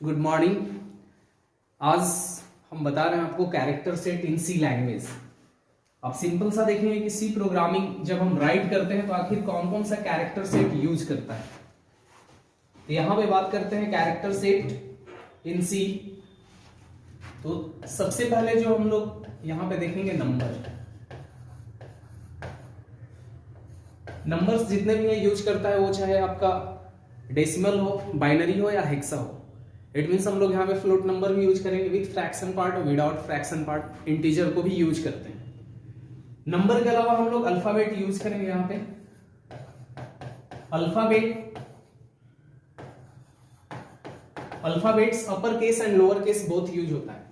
Good morning. आज हम बता रहे हैं आपको कैरेक्टर सेट इन सी लैंग्वेज। आप सिंपल सा देखेंगे कि सी प्रोग्रामिंग जब हम राइट करते हैं तो आखिर कौन कौन सा कैरेक्टर सेट यूज करता है। तो यहां पे बात करते हैं कैरेक्टर सेट इन सी। तो सबसे पहले जो हम लोग यहां पे देखेंगे नंबर्स जितने भी है यूज करता है, वो चाहे आपका डेसिमल हो, बाइनरी हो या हेक्सा हो। इट मीन्स हम लोग यहाँ पे फ्लोट नंबर भी यूज करेंगे विथ फ्रैक्शन पार्ट और विदाउट फ्रैक्शन पार्ट। इंटीजर को भी यूज करते हैं। नंबर के अलावा हम लोग अल्फाबेट यूज करेंगे। यहाँ पे alphabets upper case and lower case both use होता है।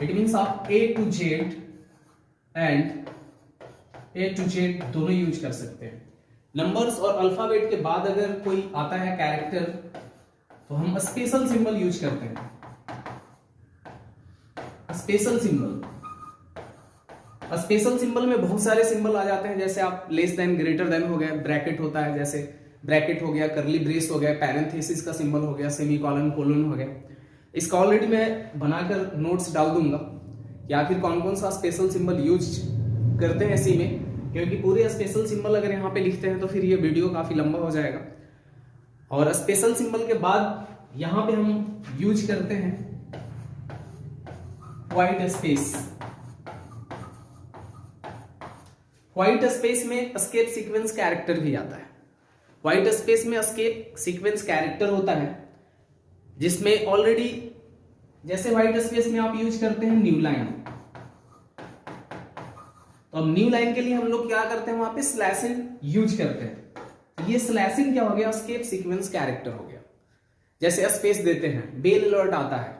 इट मीन्स आप ए टू जेड दोनों यूज कर सकते हैं। नंबर्स और अल्फाबेट के बाद अगर कोई आता है कैरेक्टर तो हम स्पेशल सिंबल यूज करते हैं। स्पेशल सिंबल में बहुत सारे सिंबल आ जाते हैं, जैसे आप लेस देन, ग्रेटर देन हो गया, ब्रैकेट होता है, जैसे ब्रैकेट हो गया, करली ब्रेस हो गया, पैरेंथेसिस का सिंबल हो गया, सेमीकोलन, कोलन हो गया। इसका ऑलरेडी मैं बनाकर नोट्स डाल दूंगा कि आखिर कौन कौन सा स्पेशल सिंबल यूज करते हैं सी में, क्योंकि पूरे स्पेशल सिंबल अगर यहाँ पे लिखते हैं तो फिर ये वीडियो काफी लंबा हो जाएगा। और स्पेशल सिंबल के बाद यहां पे हम यूज करते हैं व्हाइट स्पेस। व्हाइट स्पेस में एस्केप सीक्वेंस कैरेक्टर भी आता है। व्हाइट स्पेस में एस्केप सीक्वेंस कैरेक्टर होता है जिसमें ऑलरेडी, जैसे व्हाइट स्पेस में आप यूज करते हैं न्यू लाइन। तो अब न्यू लाइन के लिए हम लोग क्या करते हैं, वहां पे स्लैशिंग यूज करते हैं। ये स्लैशिंग क्या हो गया, एस्केप सीक्वेंस कैरेक्टर हो गया। जैसे स्पेस देते हैं, बेल अलर्ट आता है,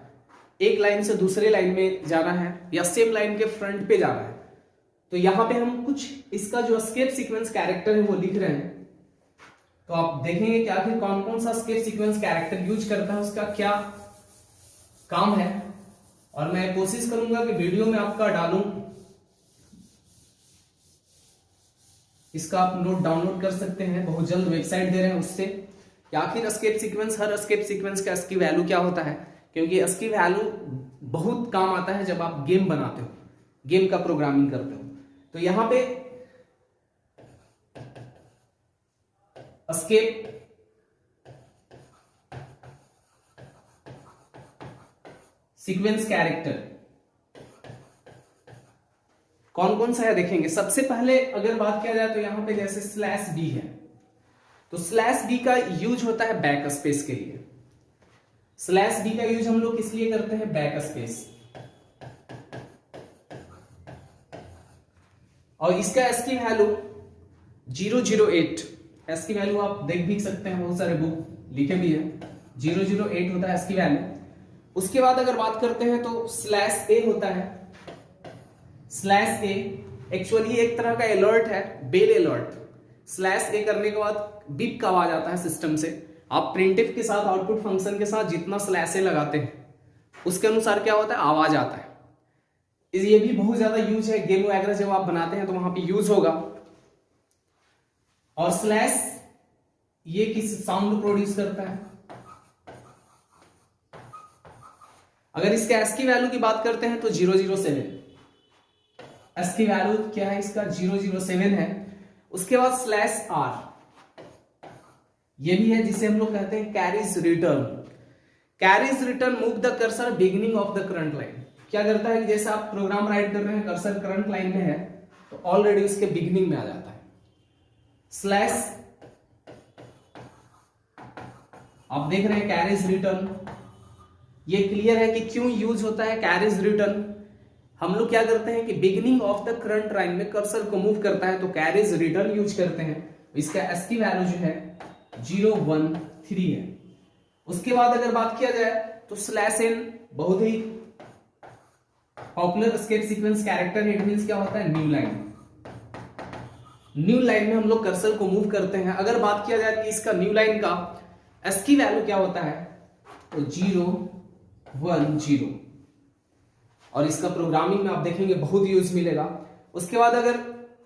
एक लाइन से दूसरे लाइन में जाना है या सेम लाइन के फ्रंट पे जाना है, तो यहां पे हम कुछ इसका जो एस्केप सीक्वेंस कैरेक्टर है वो लिख रहे हैं। तो आप देखेंगे कि आखिर कौन कौन सा एस्केप सीक्वेंस कैरेक्टर यूज करता है, उसका क्या काम है। और मैं कोशिश करूंगा कि वीडियो में आपका डालूं, इसका आप नोट डाउनलोड कर सकते हैं। बहुत जल्द वेबसाइट दे रहे हैं उससे कि आखिर एस्केप सीक्वेंस, हर एस्केप सीक्वेंस का एस्की वैल्यू क्या होता है, क्योंकि एस्की वैल्यू बहुत काम आता है जब आप गेम बनाते हो, गेम का प्रोग्रामिंग करते हो। तो यहां पे एस्केप सीक्वेंस कैरेक्टर कौन कौन सा है देखेंगे। सबसे पहले अगर बात किया जाए तो यहां पे जैसे स्लैश बी है, तो स्लैश बी का यूज होता है बैक स्पेस के लिए। स्लैश बी का यूज हम लोग किस लिए करते हैं, बैक स्पेस। और इसका एस्की वैल्यू 008, एस्की वैल्यू आप देख भी सकते हैं, बहुत सारे बुक लिखे भी है, 008 होता है एस्की वैल्यू। उसके बाद अगर बात करते हैं तो स्लैश ए होता है। स्लैश ए एक्चुअली एक तरह का अलर्ट है, बेल अलर्ट। स्लैश ए करने के बाद बीप का आवाज आता है सिस्टम से। आप प्रिंटिफ के साथ, आउटपुट फंक्शन के साथ जितना स्लैश ए लगाते हैं उसके अनुसार क्या होता है, आवाज आता है। ये भी बहुत ज्यादा यूज है, गेम वगैरह जब आप बनाते हैं तो वहां पे यूज होगा। और स्लैश ये किस साउंड प्रोड्यूस करता है। अगर इसके एस्की वैल्यू की बात करते हैं तो 007, एस्की वैल्यू क्या है इसका, 007 है। उसके बाद स्लैश आर, ये भी है जिसे हम लोग कहते हैं carries return. Carries return move the cursor beginning of the current line. क्या करता है कि जैसे आप प्रोग्राम राइट कर रहे हैं, कर्सर करंट लाइन में है तो ऑलरेडी उसके बिगिनिंग में आ जाता है। स्लैश आप देख रहे हैं कैरीज रिटर्न, ये क्लियर है कि क्यों यूज होता है कैरीज रिटर्न। हम लोग क्या करते हैं कि beginning of the current line में कर्सर को मूव करता है तो कैरीज रिटर्न यूज करते हैं। इसका एस्की वैल्यू जो है 013 है। उसके बाद अगर बात किया जाए तो स्लैश एन बहुत ही पॉपुलर एस्केप सीक्वेंस कैरेक्टर है। इट मींस क्या होता है, न्यू लाइन। न्यू लाइन में हम लोग कर्सर को मूव करते हैं। अगर बात किया जाए कि इसका न्यू लाइन का एस्की वैल्यू क्या होता है तो 010, और इसका प्रोग्रामिंग में आप देखेंगे बहुत यूज मिलेगा। उसके बाद अगर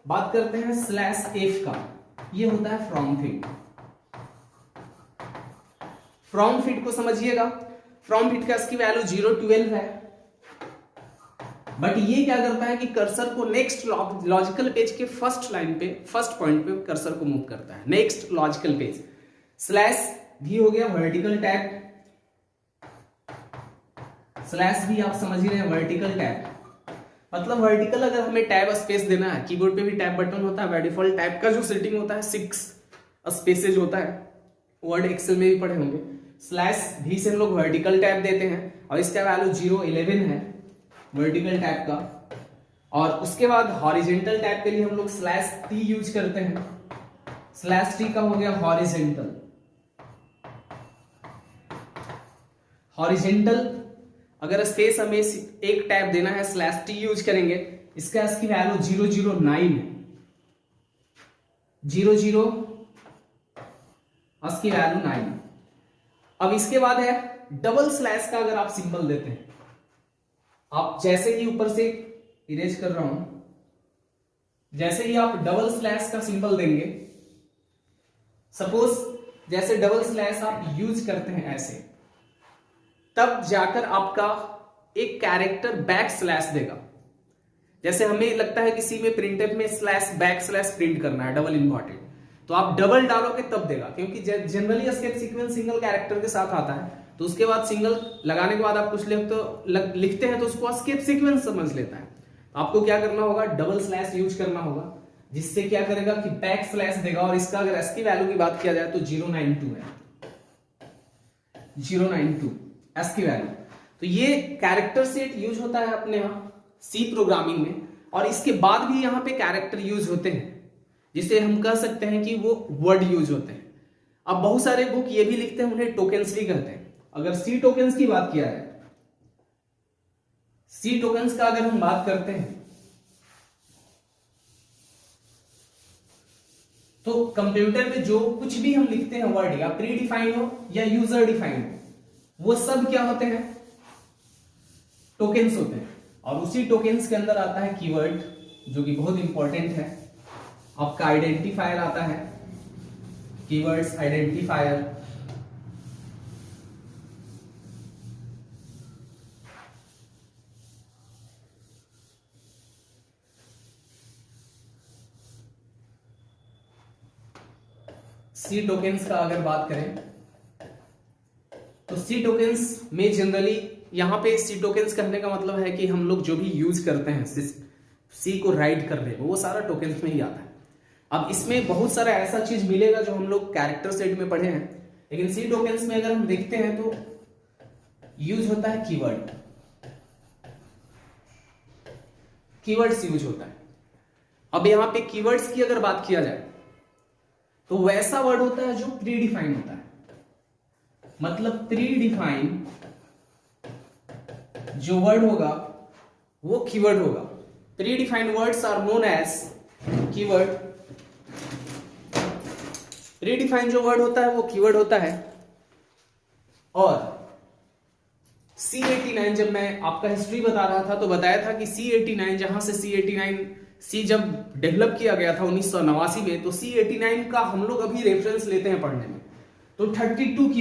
बात करते हैं स्लैश एफ का, ये होता है फ्रॉम फिट। फ्रॉम फिट को समझिएगा। फ्रॉम हिट का इसकी वैल्यू 012 है, बट ये क्या करता है कि कर्सर को नेक्स्ट लॉजिकल पेज के फर्स्ट लाइन पे, फर्स्ट पॉइंट पे कर्सर को मूव करता है, नेक्स्ट लॉजिकल पेज। स्लैश भी हो गया वर्टिकल टैब, स्लैश भी आप समझ ही रहे हैं वर्टिकल टैब, मतलब वर्टिकल अगर हमें टैब स्पेस देना है, कीबोर्ड पे भी टैब बटन होता है, बाय डिफॉल्ट टैब का जो सेटिंग होता है 6 स्पेसेज होता है, वर्ड एक्सेल में भी पढ़े होंगे। स्लैश भी से हम लोग वर्टिकल टैब देते हैं और इसका वैल्यू 011 है वर्टिकल टैब का। और उसके बाद हॉरिजेंटल टैब के लिए हम लोग स्लैश टी यूज करते हैं, स्लैश टी का हो गया हॉरिजेंटल। हॉरिजेंटल अगर स्पेस हमें एक टैब देना है, स्लैश टी यूज करेंगे, इसका इसकी वैल्यू 009 है, 00 इसकी वैल्यू 9। अब इसके बाद है डबल स्लैश का अगर आप सिंबल देते हैं, आप जैसे ही ऊपर से इरेज कर रहा हूं, जैसे ही आप डबल स्लैश का सिंबल देंगे, सपोज जैसे डबल स्लैश आप यूज करते हैं ऐसे, तब जाकर आपका एक कैरेक्टर बैक स्लैश देगा। जैसे हमें लगता है किसी में प्रिंटर में स्लैश बैक स्लैश प्रिंट करना है, डबल इंपॉर्टेंट, तो आप डबल डालोगे तब देगा, क्योंकि generally escape sequence single character के साथ आता है, तो उसके बाद सिंगल लगाने के बाद आप कुछ लिखते हैं तो उसको एस्केप सीक्वेंस समझ लेता है। तो आपको क्या करना होगा, डबल स्लैश यूज करना होगा, जिससे क्या करेगा कि बैक स्लैश देगा। और इसका अगर एस की वैल्यू की बात किया जाए तो 092 है, 092 एस की वैल्यू। तो ये कैरेक्टर सेट यूज होता है अपने यहां सी प्रोग्रामिंग में, और इसके बाद भी यहां पे कैरेक्टर यूज होते हैं, जिसे हम कह सकते हैं कि वो वर्ड यूज होते हैं। अब बहुत सारे बुक ये भी लिखते हैं, उन्हें टोकन्स भी कहते हैं। अगर सी टोकन्स की बात किया है, सी टोकन्स का अगर हम बात करते हैं, तो कंप्यूटर में जो कुछ भी हम लिखते हैं वर्ड, या प्री डिफाइंड हो या यूजर डिफाइंड हो, वो सब क्या होते हैं, टोकन्स होते हैं। और उसी टोकन्स के अंदर आता है कीवर्ड, जो कि बहुत इंपॉर्टेंट है। आपका आइडेंटिफायर आता है, कीवर्ड्स आइडेंटिफायर, सी टोकन्स का अगर बात करें तो सी टोकन्स में जनरली यहां पे सी टोकन्स कहने का मतलब है कि हम लोग जो भी यूज करते हैं सी को राइट करने को, वो सारा टोकन्स में ही आता है। अब इसमें बहुत सारा ऐसा चीज मिलेगा जो हम लोग कैरेक्टर सेट में पढ़े हैं, लेकिन सी टोकन्स में अगर हम देखते हैं तो यूज होता है कीवर्ड, कीवर्ड्स यूज होता है। अब यहां पे कीवर्ड्स की अगर बात किया जाए तो वैसा वर्ड होता है जो प्री डिफाइन होता है, मतलब प्री डिफाइन जो वर्ड होगा वो कीवर्ड होगा। Predefined words are known as keyword. Predefined जो वर्ड होता है वो कीवर्ड होता है। और C89, जब मैं आपका हिस्ट्री बता रहा था तो बताया था कि C89, जहां से C जब डेवलप किया गया था 1989 में, तो C89 का हम लोग अभी रेफरेंस लेते हैं पढ़ने में, तो 32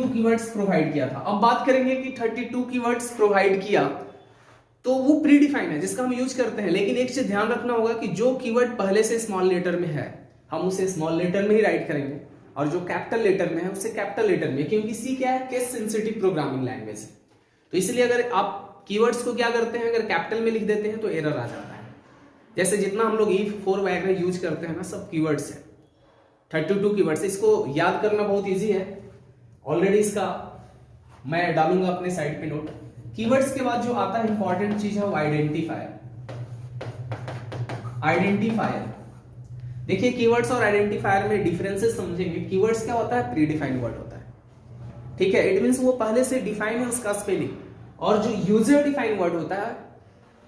कीवर्ड्स प्रोवाइड किया था। अब बात करेंगे कि 32 कीवर्ड्स प्रोवाइड किया तो वो प्री डिफाइन है जिसका हम यूज करते हैं, लेकिन एक चीज ध्यान रखना होगा कि जो कीवर्ड पहले से स्मॉल लेटर में है हम उसे स्मॉल लेटर में ही राइट करेंगे, और जो कैपिटल लेटर में है उसे कैपिटल लेटर में, क्योंकि सी क्या है, केस सेंसिटिव प्रोग्रामिंग लैंग्वेज है। तो इसलिए अगर आप कीवर्ड्स को क्या करते हैं, अगर कैपिटल में लिख देते हैं तो एरर आ जाता है। जैसे जितना हम लोग if, for वगैरह यूज करते हैं ना, सब कीवर्ड्स है, 32 कीवर्ड्स। इसको याद करना बहुत इजी है, ऑलरेडी इसका मैं डालूंगा अपने साइड पे नोट। कीवर्ड्स के बाद जो आता है इंपॉर्टेंट चीज है वो आइडेंटिफायर। आइडेंटिफायर देखिए, कीवर्ड्स और आइडेंटिफायर में डिफरेंसेस समझेंगे। कीवर्ड्स क्या होता है, प्री डिफाइंड वर्ड होता है, ठीक है, इट मींस वो पहले से डिफाइन है उसका स्पेलिंग। और जो यूजर डिफाइंड वर्ड होता है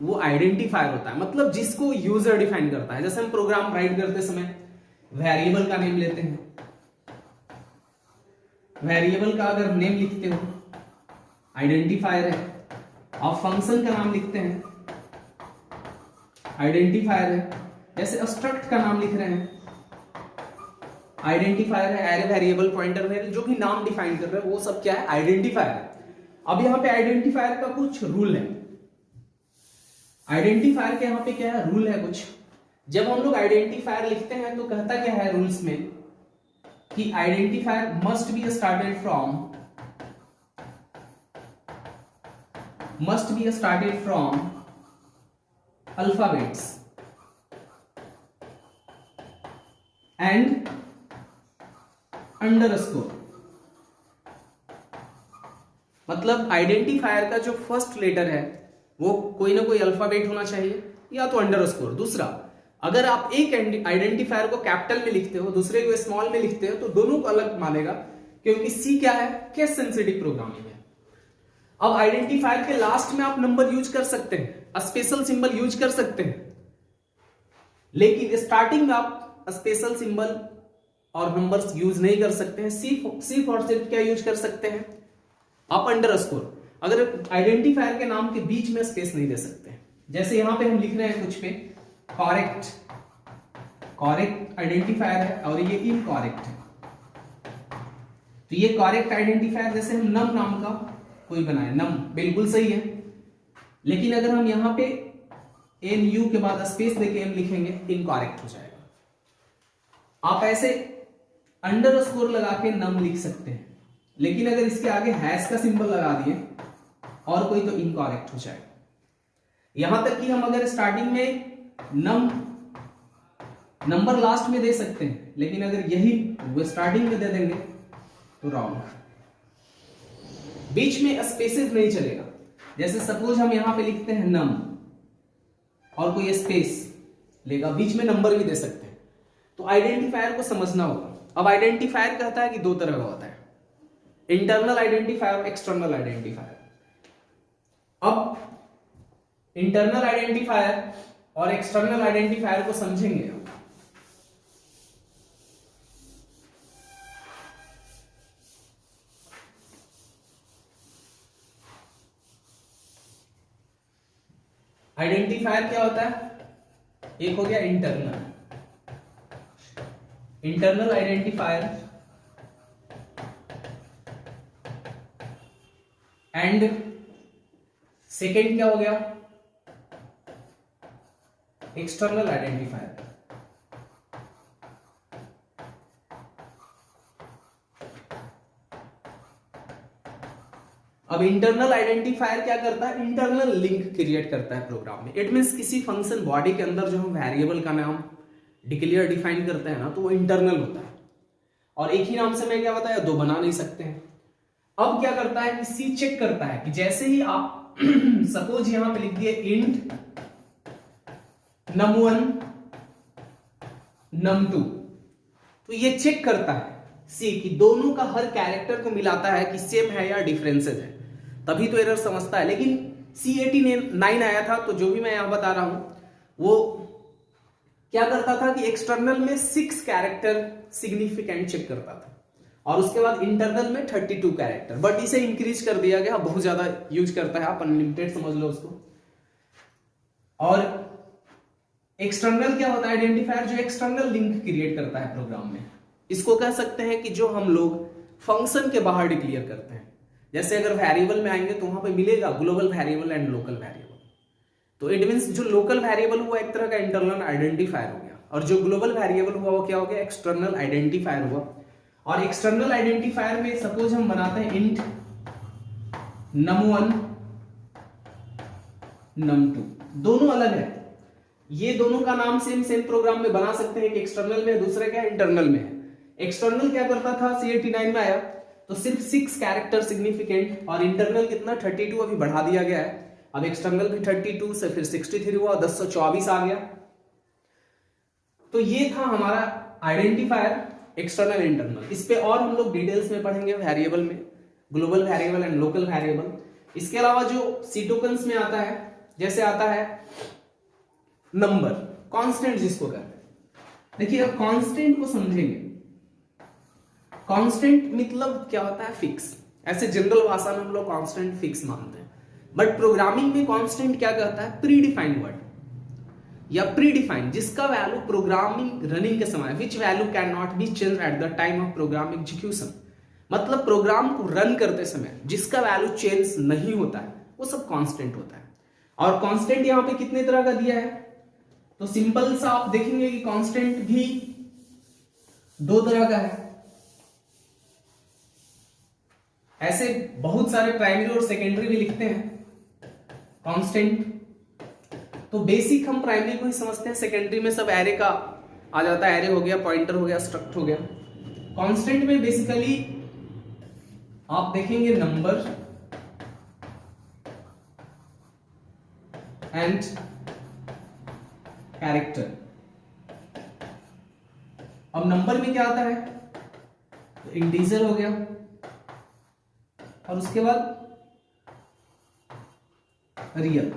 वो आइडेंटिफायर होता है, मतलब जिसको यूजर डिफाइन करता है। जैसे हम प्रोग्राम राइट करते समय वेरिएबल का नेम लेते हैं, वेरिएबल का अगर नेम लिखते हो आइडेंटिफायर है। आप फंक्शन का नाम लिखते हैं, आइडेंटिफायर है। जैसे स्ट्रक्ट का नाम लिख रहे हैं, आइडेंटिफायर है, एरे, वेरिएबल, पॉइंटर, वेरिएबल, जो भी नाम डिफाइन कर रहे हैं वो सब क्या है, आइडेंटिफायर है। अब यहाँ पे आइडेंटिफायर का कुछ रूल है। आइडेंटिफायर के यहाँ पे क्या है, रूल है कुछ। जब हम लोग आइडेंटिफायर लिखते हैं तो कहता क्या है रूल्स में कि identifier must be started from alphabets and underscore. मतलब आइडेंटिफायर का जो फर्स्ट लेटर है वो कोई ना कोई अल्फाबेट होना चाहिए या तो अंडरस्कोर। दूसरा, अगर आप एक आइडेंटिफायर को कैपिटल में लिखते हो, दूसरे को स्मॉल में लिखते हो, तो दोनों को अलग मानेगा, क्योंकि सी क्या है, केस सेंसिटिव प्रोग्रामिंग है। अब आइडेंटिफायर के लास्ट में आप नंबर यूज कर सकते हैं, स्पेशल सिंबल यूज कर सकते हैं, लेकिन स्टार्टिंग में आप स्पेशल सिंबल और नंबर्स यूज नहीं कर सकते हैं। सिर्फ और सिर्फ क्या यूज कर सकते हैं आप, अंडरस्कोर। अगर आइडेंटिफायर के नाम के बीच में स्पेस नहीं दे सकते, जैसे यहां पे हम लिख रहे हैं कुछ पे कॉरेक्ट आइडेंटिफायर है और ये इनकॉरेक्ट है, तो ये कॉरेक्ट आइडेंटिफायर जैसे हम नम नाम का कोई बनाए, नम बिल्कुल सही है, लेकिन अगर हम यहां पे एन यू के बाद स्पेस देके एम लिखेंगे, इनकॉरेक्ट हो जाएगा। आप ऐसे अंडरस्कोर लगा के नम लिख सकते हैं, लेकिन अगर इसके आगे हैश का सिंबल लगा दिए और कोई, तो इनकॉरेक्ट हो जाएगा। यहां तक कि हम अगर स्टार्टिंग में नंबर लास्ट में दे सकते हैं, लेकिन अगर यही वो स्टार्टिंग में दे देंगे तो रॉन्ग। बीच में स्पेसेस नहीं चलेगा। जैसे सपोज हम यहां पे लिखते हैं नम और कोई स्पेस लेगा, बीच में नंबर भी दे सकते हैं, तो आइडेंटिफायर को समझना होगा। अब आइडेंटिफायर कहता है कि दो तरह का होता है, इंटरनल आइडेंटिफायर और एक्सटर्नल आइडेंटिफायर। अब इंटरनल आइडेंटिफायर और एक्सटर्नल आइडेंटिफायर को समझेंगे। आइडेंटिफायर क्या होता है, एक हो गया इंटरनल आइडेंटिफायर एंड सेकेंड क्या हो गया, एक्सटर्नल आइडेंटिफायर। अब इंटरनल आइडेंटिफायर क्या करता है, इंटरनल लिंक क्रिएट करता है प्रोग्राम में। इट मींस किसी फंक्शन बॉडी के अंदर जो हम वेरिएबल का नाम डिक्लेयर डिफाइन करते हैं ना, तो वो इंटरनल होता है, और एक ही नाम से मैं क्या बताया, दो बना नहीं सकते हैं। अब क्या करता है कि सी चेक करता है कि जैसे ही आप सपोज यहां पे लिख दिए इंट num1 num2, तो ये चेक करता है सी कि दोनों का हर कैरेक्टर को मिलाता है कि सेम है या डिफरेंसेस है, तभी तो एरर समझता है। लेकिन C89 आया था, तो जो भी मैं यहां बता रहा हूं वो क्या करता था कि एक्सटर्नल में 6 कैरेक्टर सिग्निफिकेंट चेक करता था, और उसके बाद इंटरनल में 32 कैरेक्टर, बट इसे इंक्रीज कर दिया गया, बहुत ज्यादा यूज करता है, आप अनलिमिटेड समझ लो उसको। और एक्सटर्नल क्या होता है आइडेंटिफायर, जो एक्सटर्नल लिंक क्रिएट करता है प्रोग्राम में। इसको कह सकते हैं कि जो हम लोग फंक्शन के बाहर डिक्लेयर करते हैं। जैसे अगर वेरिएबल में आएंगे तो वहां पे मिलेगा global variable and local variable, तो इट मींस जो लोकल वेरिएबल हुआ एक तरह का इंटरनल आइडेंटिफायर हो गया, और जो ग्लोबल वेरिएबल हुआ वो क्या हो गया, एक्सटर्नल आइडेंटिफायर हुआ। और एक्सटर्नल आइडेंटिफायर में सपोज हम बनाते हैं इंट num1 num2, दोनों अलग है, ये दोनों का नाम सेम प्रोग्राम में बना सकते हैं कि एक्सटर्नल में, दूसरे क्या इंटरनल में है। एक्सटर्नल क्या करता था, C89 में आया तो सिर्फ 6 कैरेक्टर सिग्निफिकेंट, और इंटरनल कितना 32 अभी बढ़ा दिया गया है। अब एक्सटर्नल भी 32 से फिर 63 हुआ, 1024 आ गया। तो ये था हमारा आइडेंटिफायर एक्सटर्नल इंटरनल। इस पे और हम लोग डिटेल्स में पढ़ेंगे वेरिएबल में, global variable and local variable. इसके अलावा जो सी टोकन्स में आता है, जैसे आता है नंबर, कांस्टेंट जिसको कहते हैं। देखिए अब कांस्टेंट को समझेंगे। कांस्टेंट मतलब क्या होता है, फिक्स। ऐसे जनरल भाषा में हम लोग कांस्टेंट फिक्स मानते हैं, बट प्रोग्रामिंग में कांस्टेंट क्या कहता है, प्री डिफाइंड वर्ड। या प्री डिफाइंड, जिसका वैल्यू प्रोग्रामिंग रनिंग के समय, which value can not be change at the time of program execution, मतलब प्रोग्राम को रन करते समय जिसका वैल्यू चेंज नहीं होता है वो सब कांस्टेंट होता है। और कांस्टेंट यहां पे कितने तरह का दिया है, तो सिंपल सा आप देखेंगे कि कांस्टेंट भी दो तरह का है। ऐसे बहुत सारे प्राइमरी और सेकेंडरी भी लिखते हैं कांस्टेंट। तो बेसिक हम प्राइमरी को ही समझते हैं, सेकेंडरी में सब एरे का आ जाता है, एरे हो गया, पॉइंटर हो गया, स्ट्रक्ट हो गया। कांस्टेंट में बेसिकली आप देखेंगे नंबर एंड कैरेक्टर। अब नंबर में क्या आता है, तो इंटीजर हो गया, और उसके बाद रियल,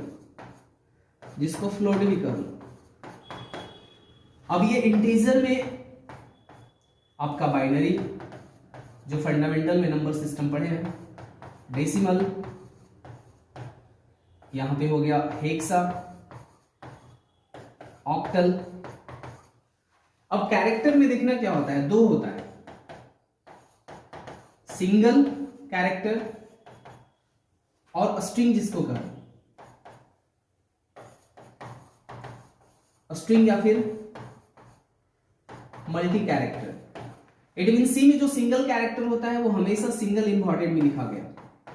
जिसको फ्लोट भी कर लो। अब ये इंटीजर में आपका बाइनरी, जो फंडामेंटल में नंबर सिस्टम पढ़े हैं, डेसिमल, यहां पे हो गया हेक्सा, ऑक्टल। अब कैरेक्टर में देखना क्या होता है, दो होता है, सिंगल कैरेक्टर और स्ट्रिंग, जिसको कहें स्ट्रिंग या फिर मल्टी कैरेक्टर। इट मीन सी में जो सिंगल कैरेक्टर होता है वो हमेशा सिंगल इंपॉर्टेंट में लिखा गया,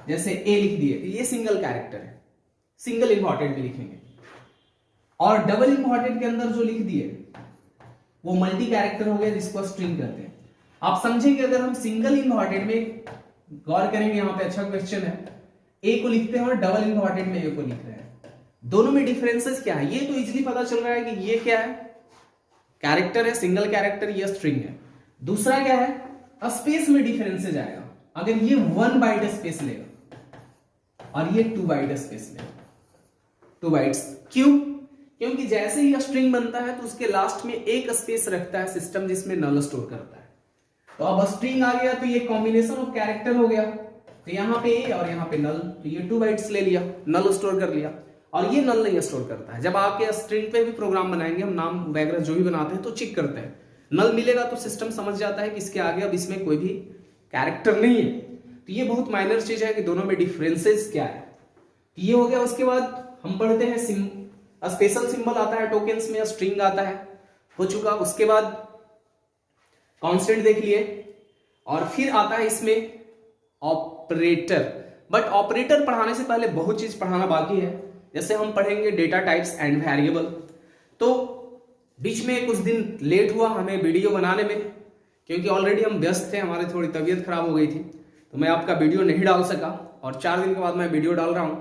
जैसे ए लिख दिए तो ये सिंगल कैरेक्टर है, सिंगल इंपॉर्टेंट में लिखेंगे। और डबल इंपॉर्टेंट के अंदर जो लिख दिए वो मल्टी कैरेक्टर हो गया, जिसको स्ट्रिंग कहते हैं। आप समझेंगे अगर हम सिंगल इंपॉर्टेंट में गौर करेंगे, यहां पे अच्छा क्वेश्चन है, ए को लिखते हैं और डबल इंपॉर्टेंट में ए को लिख रहे हैं, दोनों में डिफरेंसेस क्या है, ये तो इजीली पता चल रहा है कि ये क्या है, कैरेक्टर है, सिंगल कैरेक्टर, ये स्ट्रिंग है। दूसरा क्या है, स्पेस में डिफरेंसेस आएगा, अगर ये 1 बाइट स्पेस लेगा और ये 2 बाइट स्पेस लेगा, 2 बाइट्स। क्यों? क्योंकि जैसे ही स्ट्रिंग बनता है तो उसके लास्ट में एक स्पेस रखता है सिस्टम, जिसमें नल स्टोर करता है। तो अब स्ट्रिंग आ गया तो ये कॉम्बिनेशन ऑफ कैरेक्टर हो गया, तो यहां पे ए और यहां पे नल, तो ये 2 बाइट्स ले लिया, नल स्टोर कर लिया, और ये नल नहीं स्टोर करता है। जब आपके स्ट्रिंग पे भी प्रोग्राम बनाएंगे, हम नाम वगैरह जो भी बनाते हैं तो चेक करते हैं, नल मिलेगा तो सिस्टम समझ जाता है कि इसके आगे अब इसमें कोई भी कैरेक्टर नहीं है। तो ये बहुत माइनर चीज है कि दोनों में डिफरेंसेस क्या है। तो ये हो गया। उसके बाद हम पढ़ते हैं स्पेशल सिंबल आता है टोकन्स में, स्ट्रिंग आता है, हो चुका। उसके बाद कांस्टेंट देख लिए, और फिर आता है इसमें ऑपरेटर। बट ऑपरेटर पढ़ाने से पहले बहुत चीज पढ़ाना बाकी है, जैसे हम पढ़ेंगे डेटा टाइप्स एंड वेरिएबल। तो बीच में कुछ दिन लेट हुआ हमें वीडियो बनाने में, क्योंकि ऑलरेडी हम व्यस्त थे, हमारी थोड़ी तबीयत खराब हो गई थी, तो मैं आपका वीडियो नहीं डाल सका, और 4 दिन के बाद मैं वीडियो डाल रहा हूं,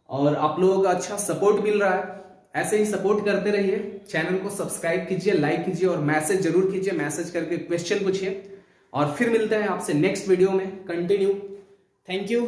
और आप लोगों का अच्छा सपोर्ट मिल रहा है। ऐसे ही सपोर्ट करते रहिए, चैनल को सब्सक्राइब कीजिए, लाइक कीजिए, और मैसेज जरूर कीजिए, मैसेज करके क्वेश्चन पूछिए। और फिर मिलते हैं आपसे नेक्स्ट वीडियो में, कंटिन्यू। Thank you.